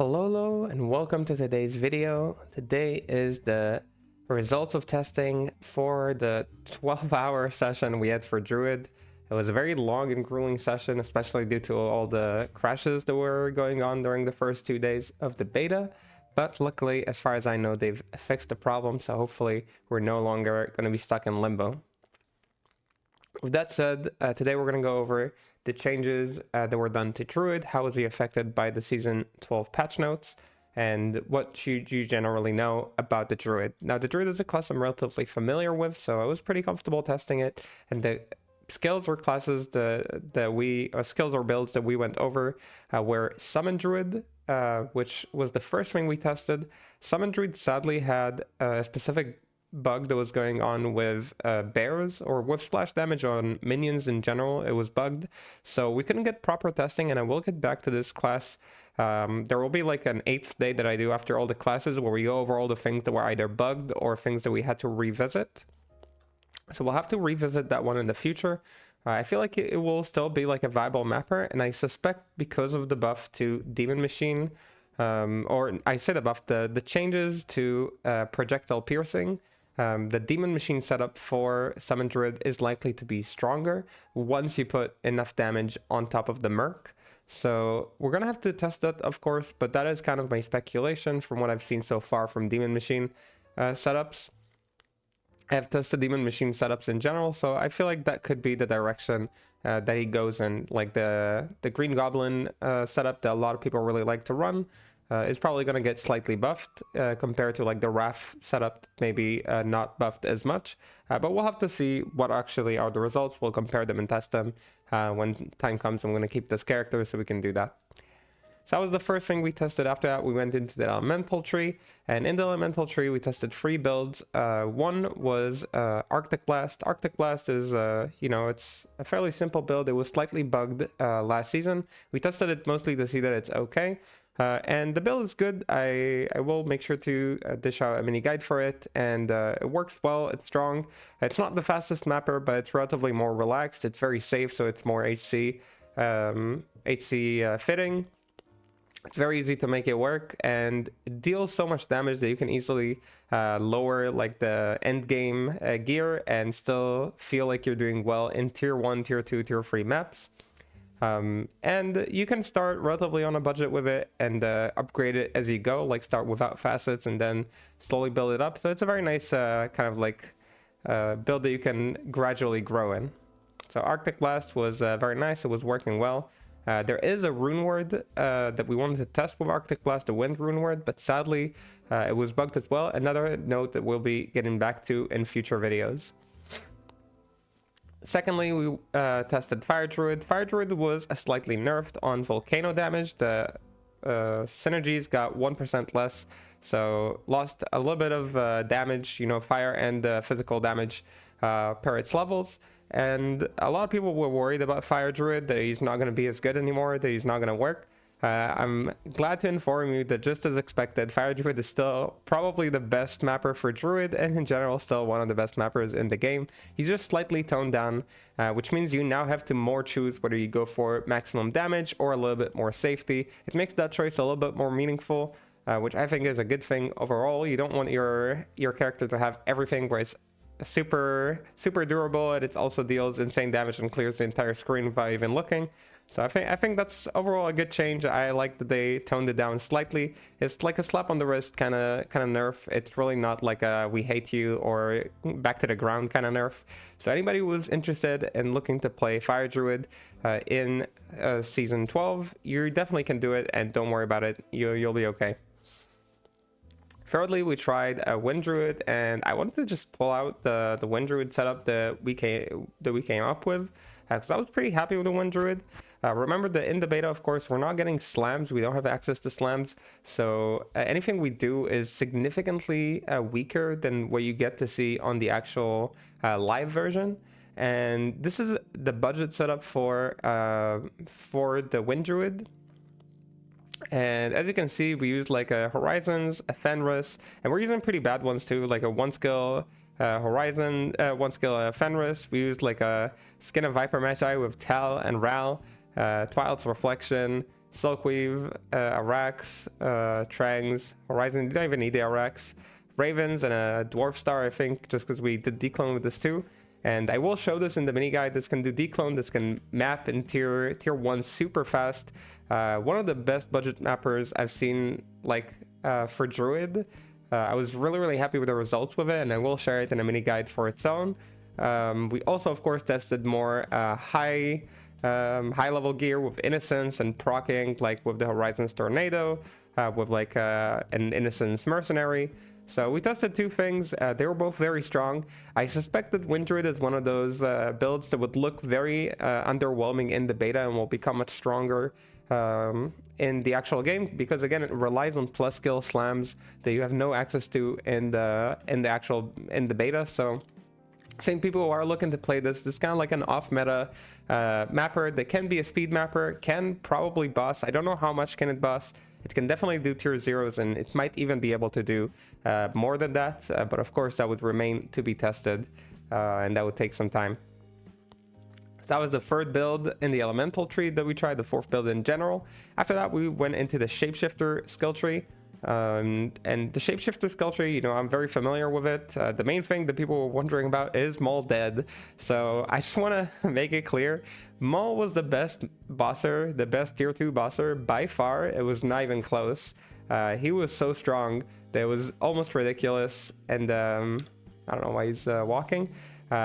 Hello and welcome to today's video. Today is the results of testing for the 12-hour session we had for Druid. It was a very long and grueling session, especially due to all the crashes that were going on during the first 2 days of the beta. But luckily, as far as I know, they've fixed the problem, so hopefully we're no longer going to be stuck in limbo. With that said, today we're going to go over the changes that were done to Druid, how was he affected by the Season 12 patch notes, and what should you generally know about the Druid. Now, the Druid is a class I'm relatively familiar with, so I was pretty comfortable testing it, and the skills or classes skills or builds that we went over were Summon Druid, which was the first thing we tested. Summon Druid sadly had a specific bug that was going on with bears or with splash damage on minions in general. It was bugged, so we couldn't get proper testing, and I will get back to this class. There will be like an 8th day that I do after all the classes where we go over all the things that were either bugged or things that we had to revisit. So we'll have to revisit that one in the future. I feel like it will still be like a viable mapper, and I suspect because of the buff to Demon Machine, or I say the buff, the changes to projectile piercing, the Demon Machine setup for Summon Druid is likely to be stronger once you put enough damage on top of the Merc. So we're going to have to test that, of course, but that is kind of my speculation from what I've seen so far from Demon Machine setups. I have tested Demon Machine setups in general, so I feel like that could be the direction that he goes in. Like the Green Goblin setup that a lot of people really like to run is probably going to get slightly buffed compared to like the Wrath setup, maybe not buffed as much. But we'll have to see what actually are the results. We'll compare them and test them when time comes. I'm going to keep this character so we can do that. So that was the first thing we tested. After that, we went into the elemental tree, and in the elemental tree, we tested 3 builds. One was Arctic Blast. Arctic Blast is, it's a fairly simple build. It was slightly bugged last season. We tested it mostly to see that it's okay. And the build is good. I will make sure to dish out a mini guide for it, and it works well. It's strong. It's not the fastest mapper, but it's relatively more relaxed. It's very safe, so it's more HC fitting. It's very easy to make it work, and it deals so much damage that you can easily lower like the end game gear and still feel like you're doing well in tier 1, tier 2, tier 3 maps. And you can start relatively on a budget with it and upgrade it as you go, like start without facets and then slowly build it up. So it's a very nice kind of like build that you can gradually grow in. So Arctic Blast was very nice. It was working well. There is a rune word that we wanted to test with Arctic Blast, the wind rune word, but sadly it was bugged as well. Another note that we'll be getting back to in future videos. Secondly, we tested Fire Druid. Fire Druid was slightly nerfed on volcano damage. The synergies got 1% less, so lost a little bit of damage, fire and physical damage per its levels. And a lot of people were worried about Fire Druid, that he's not going to be as good anymore, that he's not going to work. I'm glad to inform you that just as expected, Fire Druid is still probably the best mapper for Druid, and in general still one of the best mappers in the game. He's just slightly toned down, which means you now have to more choose whether you go for maximum damage or a little bit more safety. It makes that choice a little bit more meaningful, which I think is a good thing overall. You don't want your character to have everything where it's super durable and it also deals insane damage and clears the entire screen without even looking. So I think that's overall a good change. I like that they toned it down slightly. It's like a slap on the wrist kind of nerf. It's really not like a we hate you or back to the ground kind of nerf. So anybody who's interested in looking to play Fire Druid in season 12, you definitely can do it, and don't worry about it. You'll be okay. Thirdly, we tried a windruid, and I wanted to just pull out the windruid setup that we came up with, because I was pretty happy with the windruid. Remember that in the beta, of course, we're not getting slams. We don't have access to slams, so anything we do is significantly weaker than what you get to see on the actual live version. And this is the budget setup for the windruid. And as you can see, we used like a Horizons, a Fenris, and we're using pretty bad ones too, like a 1-skill Horizon, 1-skill Fenris. We used like a Skin of Viper Magi with Tal and Ral. Twilight's Reflection, Silkweave, Arax, Trangs, Horizon. You don't even need the Arax. Ravens and a Dwarf Star, I think, just because we did declone with this too. And I will show this in the mini guide. This can do declone. This can map in tier 1 super fast. One of the best budget mappers I've seen, like, for Druid. I was really happy with the results with it, and I will share it in a mini guide for its own. We also, of course, tested more high level gear with Innocence and proccing, like with the Horizon's Tornado, with like an Innocence Mercenary. So we tested two things. They were both very strong. I suspect that windruid is one of those builds that would look very underwhelming in the beta and will become much stronger in the actual game, because again, it relies on plus skill slams that you have no access to in the beta. So I think people who are looking to play this kind of like an off-meta mapper that can be a speed mapper, can probably boss. I don't know how much can it boss. It can definitely do tier 0s, and it might even be able to do more than that. But of course, that would remain to be tested, and that would take some time. So that was the third build in the elemental tree that we tried, the fourth build in general. After that, we went into the shapeshifter skill tree. And the shapeshifter skill tree, you know, I'm very familiar with it. The main thing that people were wondering about is Maul dead. So I just want to make it clear, Maul was the best bosser, the best tier 2 bosser by far. It was not even close. He was so strong that it was almost ridiculous. And I don't know why he's walking.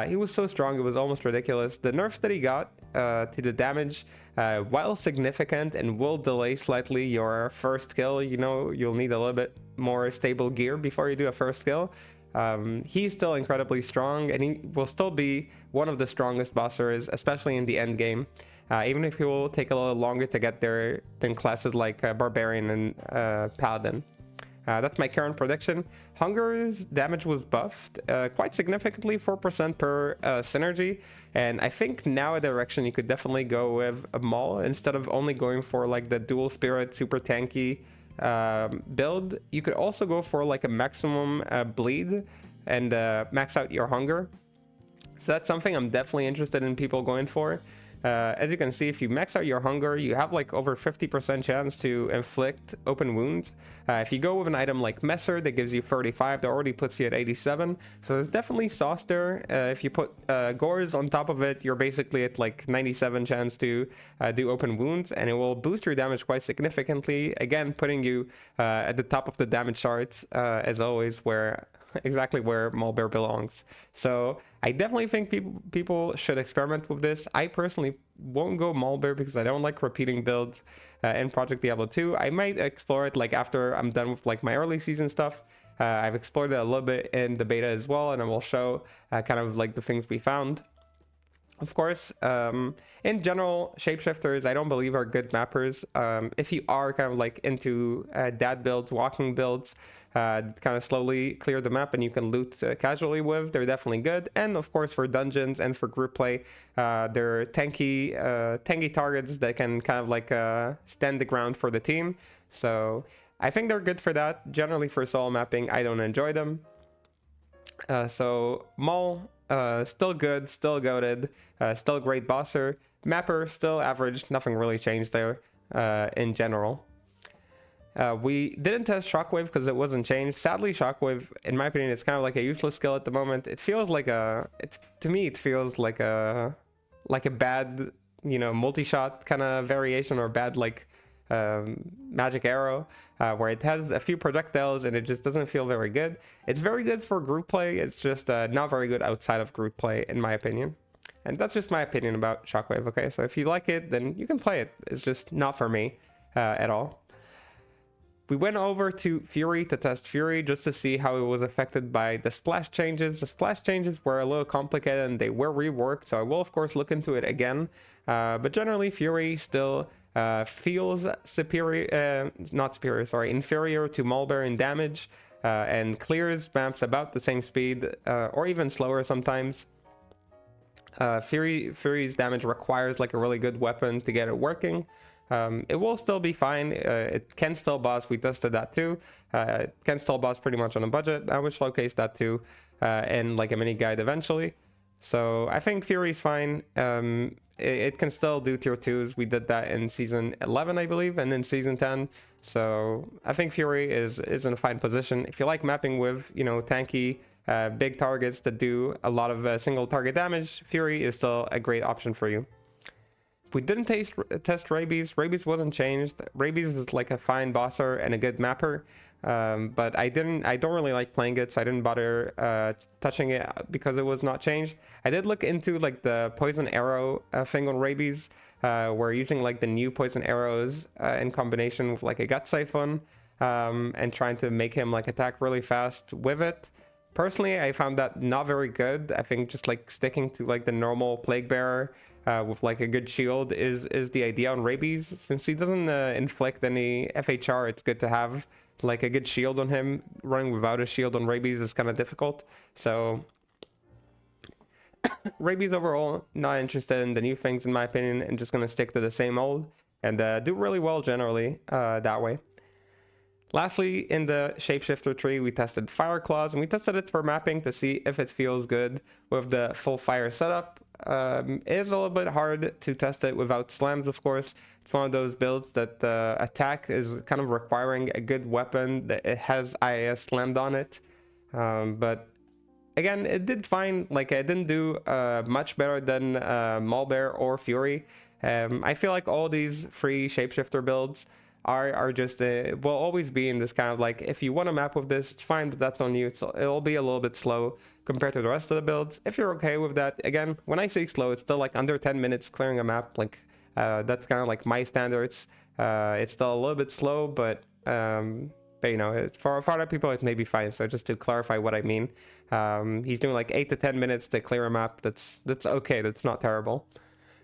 He was so strong, it was almost ridiculous. The nerfs that he got to the damage, while significant and will delay slightly your first kill, you know, you'll need a little bit more stable gear before you do a first kill. He's still incredibly strong, and he will still be one of the strongest bossers, especially in the end game. Even if he will take a little longer to get there than classes like Barbarian and Paladin. That's my current prediction. Hunger's damage was buffed quite significantly, 4% per synergy. And I think now a direction you could definitely go with a Maul instead of only going for like the dual spirit super tanky build. You could also go for like a maximum bleed and max out your hunger. So that's something I'm definitely interested in people going for. As you can see, if you max out your hunger, you have like over 50% chance to inflict open wounds. If you go with an item like Messer that gives you 35, that already puts you at 87. So there's definitely sauce there. If you put Gores on top of it, you're basically at like 97 chance to do open wounds, and it will boost your damage quite significantly. Again, putting you at the top of the damage charts, as always, exactly where Maulbear belongs. So I definitely think people should experiment with this. I personally won't go Maulbear because I don't like repeating builds in Project Diablo 2. I might explore it like after I'm done with like my early season stuff. I've explored it a little bit in the beta as well, and I will show kind of like the things we found. Of course, in general, shapeshifters I don't believe are good mappers. If you are kind of like into dad builds, walking builds, kind of slowly clear the map and you can loot casually with, they're definitely good. And of course for dungeons and for group play, they're tanky targets that can kind of like stand the ground for the team. So I think they're good for that. Generally for solo mapping, I don't enjoy them. So Maul, still good, still goated, still great bosser. Mapper, still average, nothing really changed there in general. We didn't test Shockwave because it wasn't changed. Sadly, Shockwave, in my opinion, is kind of like a useless skill at the moment. It feels like to me, it feels like a bad, you know, multi-shot kind of variation, or bad like magic arrow, where it has a few projectiles and it just doesn't feel very good. It's very good for group play. It's just not very good outside of group play, in my opinion. And that's just my opinion about Shockwave. Okay, so if you like it, then you can play it. It's just not for me at all. We went over to Fury to test Fury just to see how it was affected by the splash changes. The splash changes were a little complicated and they were reworked, so I will of course look into it again. But generally Fury still feels inferior to Maulbear in damage, and clears maps about the same speed, or even slower sometimes. Fury's damage requires like a really good weapon to get it working. It will still be fine. It can still boss. We tested that too. It can still boss pretty much on a budget. I will showcase that too in like a mini guide eventually. So I think Fury's fine. it can still do tier 2s. We did that in season 11, I believe, and in season 10. So I think Fury is in a fine position. If you like mapping with, you know, tanky, big targets that do a lot of single target damage, Fury is still a great option for you. We didn't test Rabies. Rabies wasn't changed. Rabies is like a fine bosser and a good mapper, but I don't really like playing it, so I didn't bother touching it because it was not changed. I did look into like the poison arrow thing on Rabies. We're using like the new poison arrows in combination with like a gut siphon, and trying to make him like attack really fast with it. Personally, I found that not very good. I think just like sticking to like the normal plague bearer with like a good shield is the idea on Rabies. Since he doesn't inflict any FHR, it's good to have like a good shield on him. Running without a shield on Rabies is kind of difficult. So Rabies overall, not interested in the new things in my opinion, and just gonna stick to the same old and do really well generally that way. Lastly, in the shapeshifter tree, we tested Fire Claws, and we tested it for mapping to see if it feels good with the full fire setup. It is a little bit hard to test it without slams, of course. It's one of those builds that attack is kind of requiring a good weapon that it has IAS slammed on it. But again, it did fine. Like, it didn't do much better than Maulbear or Fury. I feel like all these free shapeshifter builds are just will always be in this kind of like, if you want to map with this, it's fine, but that's on you. It'll be a little bit slow compared to the rest of the builds. If you're okay with that, again, when I say slow, it's still like under 10 minutes clearing a map. Like that's kind of like my standards. It's still a little bit slow, but you know, for other people it may be fine. So just to clarify what I mean, he's doing like 8 to 10 minutes to clear a map. That's okay. That's not terrible.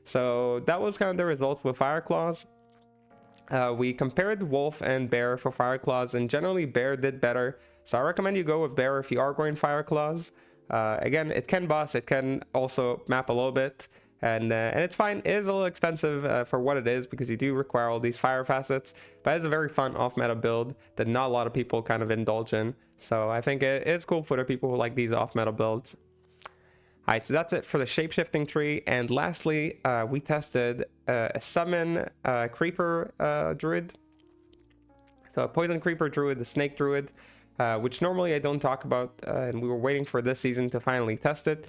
So that was kind of the results with Fire Claws. We compared Wolf and Bear for Fire Claws, and generally Bear did better. So I recommend you go with Bear if you are going Fire Claws. Again, it can boss, it can also map a little bit, and it's fine. It is a little expensive for what it is, because you do require all these fire facets, but it's a very fun off-meta build that not a lot of people kind of indulge in. So I think it is cool for the people who like these off-meta builds. Alright, so that's it for the shapeshifting tree. And lastly, we tested a summon creeper druid. So a poison creeper druid, the snake druid, which normally I don't talk about, and we were waiting for this season to finally test it.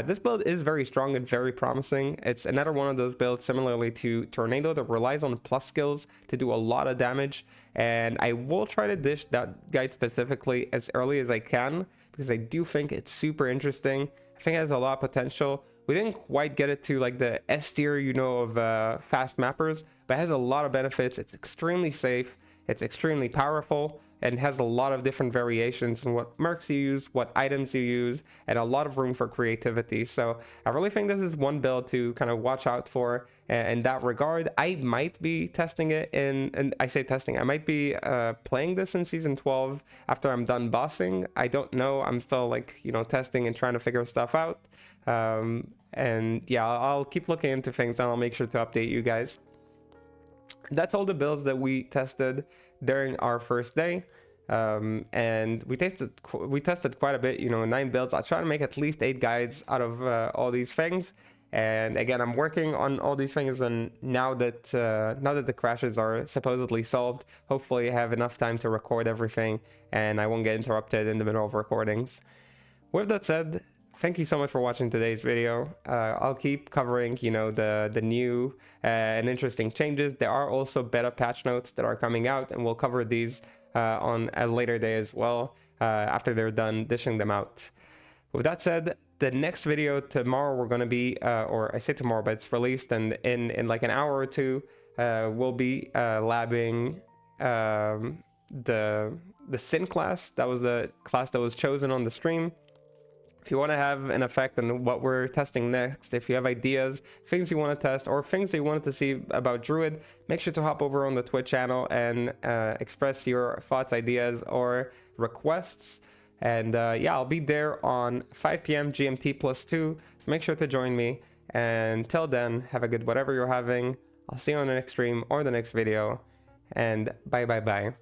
This build is very strong and very promising. It's another one of those builds similarly to Tornado that relies on plus skills to do a lot of damage. And I will try to dish that guide specifically as early as I can, because I do think it's super interesting. I think it has a lot of potential. We didn't quite get it to like the S tier, you know, of fast mappers, but it has a lot of benefits. It's extremely safe, it's extremely powerful, and has a lot of different variations in what mercs you use, what items you use, and a lot of room for creativity. So I really think this is one build to kind of watch out for in that regard. I might be testing it and I say testing, I might be playing this in season 12 after I'm done bossing. I don't know. I'm still like, you know, testing and trying to figure stuff out. And yeah, I'll keep looking into things and I'll make sure to update you guys. That's all the builds that we tested during our first day, and we tested quite a bit, you know, 9 builds. I'll try to make at least 8 guides out of all these things. And again, I'm working on all these things, and now that the crashes are supposedly solved, hopefully I have enough time to record everything and I won't get interrupted in the middle of recordings. With that said, thank you so much for watching today's video. I'll keep covering, you know, the new and interesting changes. There are also beta patch notes that are coming out, and we'll cover these on a later day as well, after they're done dishing them out. With that said, the next video tomorrow we're going to be, or I say tomorrow, but it's released, and in like an hour or two, we'll be labbing the Sin class. That was the class that was chosen on the stream. If you want to have an effect on what we're testing next, if you have ideas, things you want to test, or things that you wanted to see about Druid, make sure to hop over on the Twitch channel and express your thoughts, ideas, or requests. And yeah, I'll be there on 5 p.m. GMT +2, so make sure to join me. And till then, have a good whatever you're having. I'll see you on the next stream or the next video, and bye.